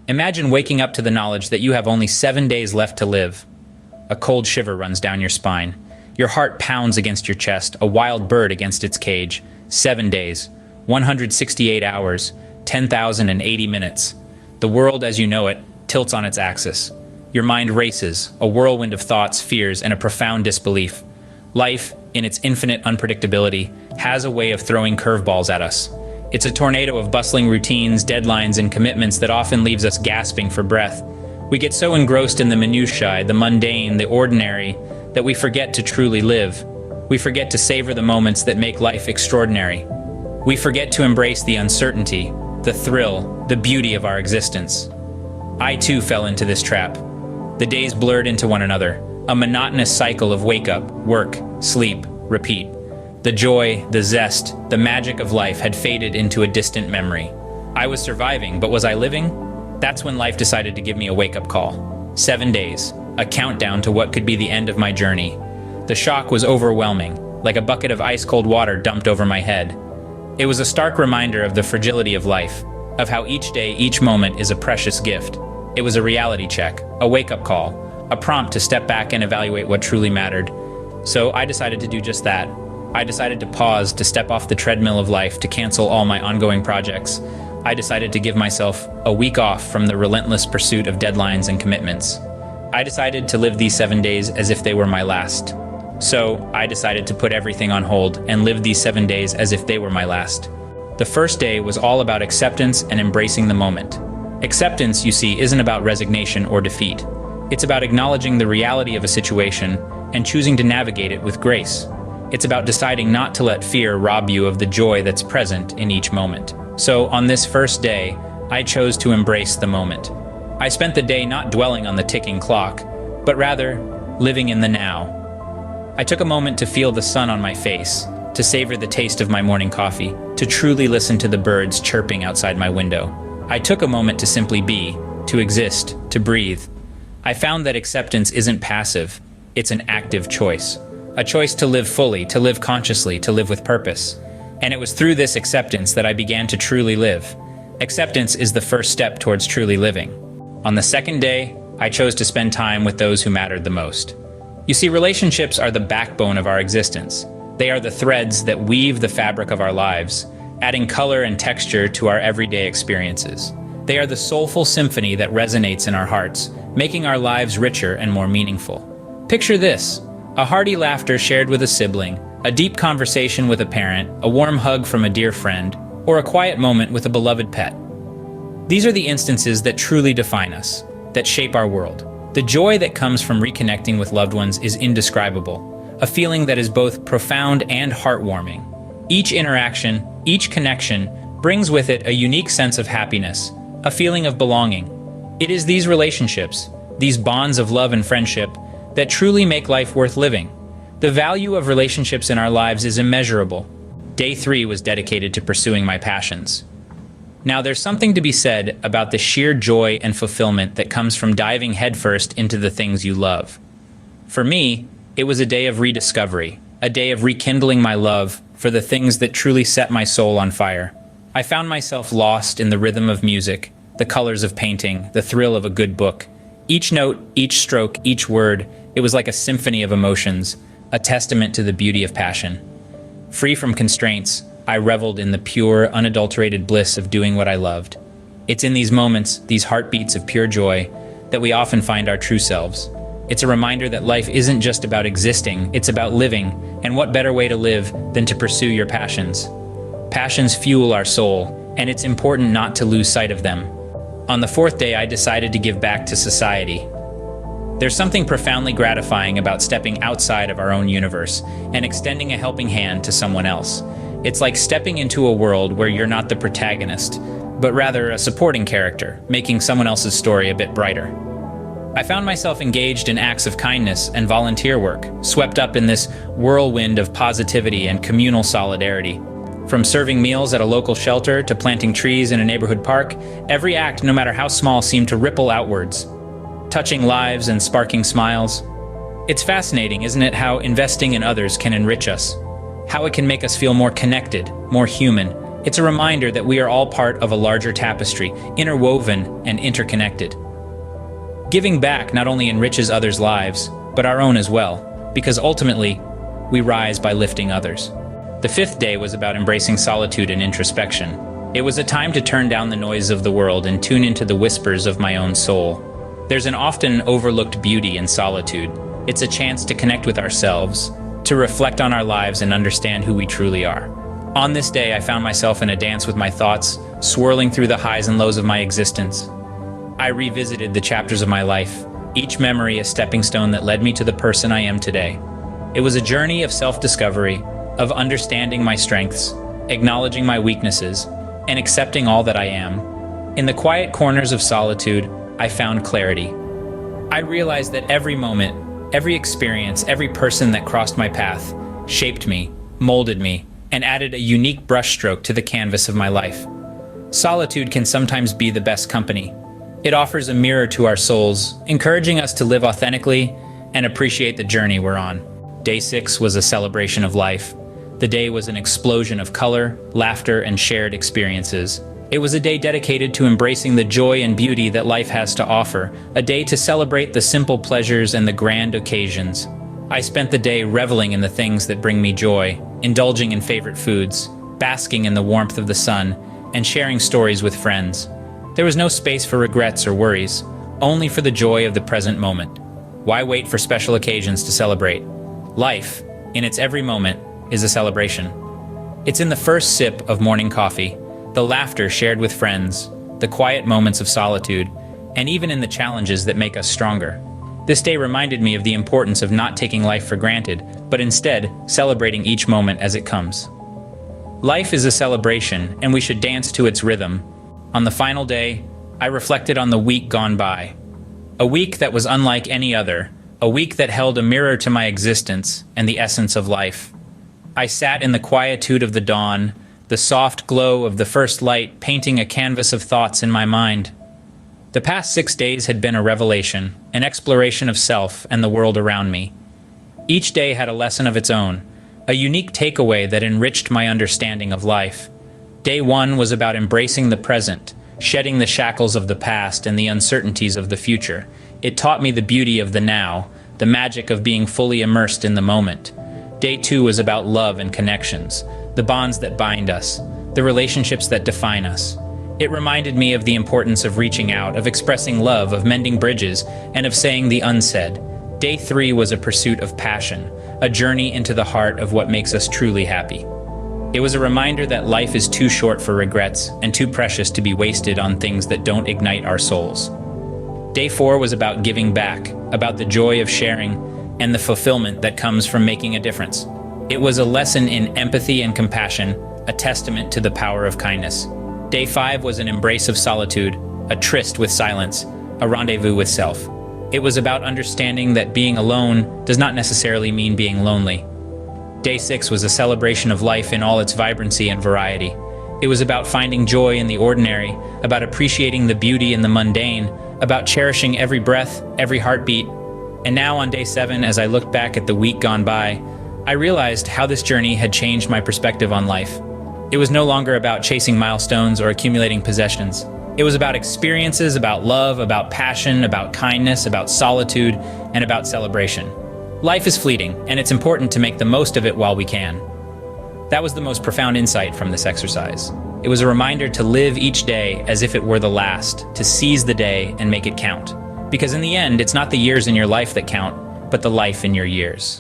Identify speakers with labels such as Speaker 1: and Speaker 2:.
Speaker 1: Imagine waking up to the knowledge that you have only 7 days left to live. A cold shiver runs down your spine. Your heart pounds against your chest, a wild bird against its cage. 7 days, 168 hours, 10,080 minutes. The world as you know it tilts on its axis. Your mind races, a whirlwind of thoughts, fears, and a profound disbelief. Life, in its infinite unpredictability, has a way of throwing curveballs at us. It's a tornado of bustling routines, deadlines, and commitments that often leaves us gasping for breath. We get so engrossed in the minutiae, the mundane, the ordinary, that we forget to truly live. We forget to savor the moments that make life extraordinary. We forget to embrace the uncertainty, the thrill, the beauty of our existence. I too fell into this trap. The days blurred into one another, a monotonous cycle of wake up, work, sleep, repeat. The joy, the zest, the magic of life had faded into a distant memory. I was surviving, but was I living? That's when life decided to give me a wake-up call. 7 days, a countdown to what could be the end of my journey. The shock was overwhelming, like a bucket of ice-cold water dumped over my head. It was a stark reminder of the fragility of life, of how each day, each moment is a precious gift. It was a reality check, a wake-up call, a prompt to step back and evaluate what truly mattered. So I decided to do just that. I decided to pause, to step off the treadmill of life, to cancel all my ongoing projects. I decided to give myself a week off from the relentless pursuit of deadlines and commitments. I decided to live these 7 days as if they were my last. So I decided to put everything on hold and live these 7 days as if they were my last. The first day was all about acceptance and embracing the moment. Acceptance, you see, isn't about resignation or defeat. It's about acknowledging the reality of a situation and choosing to navigate it with grace. It's about deciding not to let fear rob you of the joy that's present in each moment. So on this first day, I chose to embrace the moment. I spent the day not dwelling on the ticking clock, but rather living in the now. I took a moment to feel the sun on my face, to savor the taste of my morning coffee, to truly listen to the birds chirping outside my window. I took a moment to simply be, to exist, to breathe. I found that acceptance isn't passive, it's an active choice. A choice to live fully, to live consciously, to live with purpose. And it was through this acceptance that I began to truly live. Acceptance is the first step towards truly living. On the second day, I chose to spend time with those who mattered the most. You see, relationships are the backbone of our existence. They are the threads that weave the fabric of our lives, adding color and texture to our everyday experiences. They are the soulful symphony that resonates in our hearts, making our lives richer and more meaningful. Picture this: a hearty laughter shared with a sibling, a deep conversation with a parent, a warm hug from a dear friend, or a quiet moment with a beloved pet. These are the instances that truly define us, that shape our world. The joy that comes from reconnecting with loved ones is indescribable, a feeling that is both profound and heartwarming. Each interaction, each connection, brings with it a unique sense of happiness, a feeling of belonging. It is these relationships, these bonds of love and friendship, that truly make life worth living. The value of relationships in our lives is immeasurable. Day 3 was dedicated to pursuing my passions. Now, there's something to be said about the sheer joy and fulfillment that comes from diving headfirst into the things you love. For me, it was a day of rediscovery, a day of rekindling my love for the things that truly set my soul on fire. I found myself lost in the rhythm of music, the colors of painting, the thrill of a good book. Each note, each stroke, each word, it was like a symphony of emotions, a testament to the beauty of passion. Free from constraints, I reveled in the pure, unadulterated bliss of doing what I loved. It's in these moments, these heartbeats of pure joy, that we often find our true selves. It's a reminder that life isn't just about existing, it's about living, and what better way to live than to pursue your passions. Passions fuel our soul, and it's important not to lose sight of them. On the 4th day, I decided to give back to society. There's something profoundly gratifying about stepping outside of our own universe and extending a helping hand to someone else. It's like stepping into a world where you're not the protagonist, but rather a supporting character, making someone else's story a bit brighter. I found myself engaged in acts of kindness and volunteer work, swept up in this whirlwind of positivity and communal solidarity. From serving meals at a local shelter to planting trees in a neighborhood park, every act, no matter how small, seemed to ripple outwards, touching lives and sparking smiles. It's fascinating, isn't it, how investing in others can enrich us? How it can make us feel more connected, more human, It's a reminder that we are all part of a larger tapestry, interwoven and interconnected. Giving back not only enriches others' lives, but our own as well, because ultimately, we rise by lifting others. The fifth day was about embracing solitude and introspection. It was a time to turn down the noise of the world and tune into the whispers of my own soul. There's an often overlooked beauty in solitude. It's a chance to connect with ourselves, to reflect on our lives and understand who we truly are. On this day, I found myself in a dance with my thoughts, swirling through the highs and lows of my existence. I revisited the chapters of my life, each memory a stepping stone that led me to the person I am today. It was a journey of self-discovery, of understanding my strengths, acknowledging my weaknesses, and accepting all that I am. In the quiet corners of solitude, I found clarity. I realized that every moment, every experience, every person that crossed my path shaped me, molded me, and added a unique brushstroke to the canvas of my life. Solitude can sometimes be the best company. It offers a mirror to our souls, encouraging us to live authentically and appreciate the journey we're on. Day 6 was a celebration of life. The day was an explosion of color, laughter, and shared experiences. It was a day dedicated to embracing the joy and beauty that life has to offer, a day to celebrate the simple pleasures and the grand occasions. I spent the day reveling in the things that bring me joy, indulging in favorite foods, basking in the warmth of the sun, and sharing stories with friends. There was no space for regrets or worries, only for the joy of the present moment. Why wait for special occasions to celebrate? Life, in its every moment, is a celebration. It's in the first sip of morning coffee, the laughter shared with friends, the quiet moments of solitude, and even in the challenges that make us stronger. This day reminded me of the importance of not taking life for granted, but instead celebrating each moment as it comes. Life is a celebration, and we should dance to its rhythm. On the final day, I reflected on the week gone by. A week that was unlike any other, a week that held a mirror to my existence and the essence of life. I sat in the quietude of the dawn, the soft glow of the first light painting a canvas of thoughts in my mind. The past 6 days had been a revelation, an exploration of self and the world around me. Each day had a lesson of its own, a unique takeaway that enriched my understanding of life. Day 1 was about embracing the present, shedding the shackles of the past and the uncertainties of the future. It taught me the beauty of the now, the magic of being fully immersed in the moment. Day 2 was about love and connections, the bonds that bind us, the relationships that define us. It reminded me of the importance of reaching out, of expressing love, of mending bridges, and of saying the unsaid. Day 3 was a pursuit of passion, a journey into the heart of what makes us truly happy. It was a reminder that life is too short for regrets and too precious to be wasted on things that don't ignite our souls. Day 4 was about giving back, about the joy of sharing, and the fulfillment that comes from making a difference. It was a lesson in empathy and compassion, a testament to the power of kindness. Day 5 was an embrace of solitude, a tryst with silence, a rendezvous with self. It was about understanding that being alone does not necessarily mean being lonely. Day 6 was a celebration of life in all its vibrancy and variety. It was about finding joy in the ordinary, about appreciating the beauty in the mundane, about cherishing every breath, every heartbeat. And now on day 7, as I looked back at the week gone by, I realized how this journey had changed my perspective on life. It was no longer about chasing milestones or accumulating possessions. It was about experiences, about love, about passion, about kindness, about solitude, and about celebration. Life is fleeting, and it's important to make the most of it while we can. That was the most profound insight from this exercise. It was a reminder to live each day as if it were the last, to seize the day and make it count. Because in the end, it's not the years in your life that count, but the life in your years.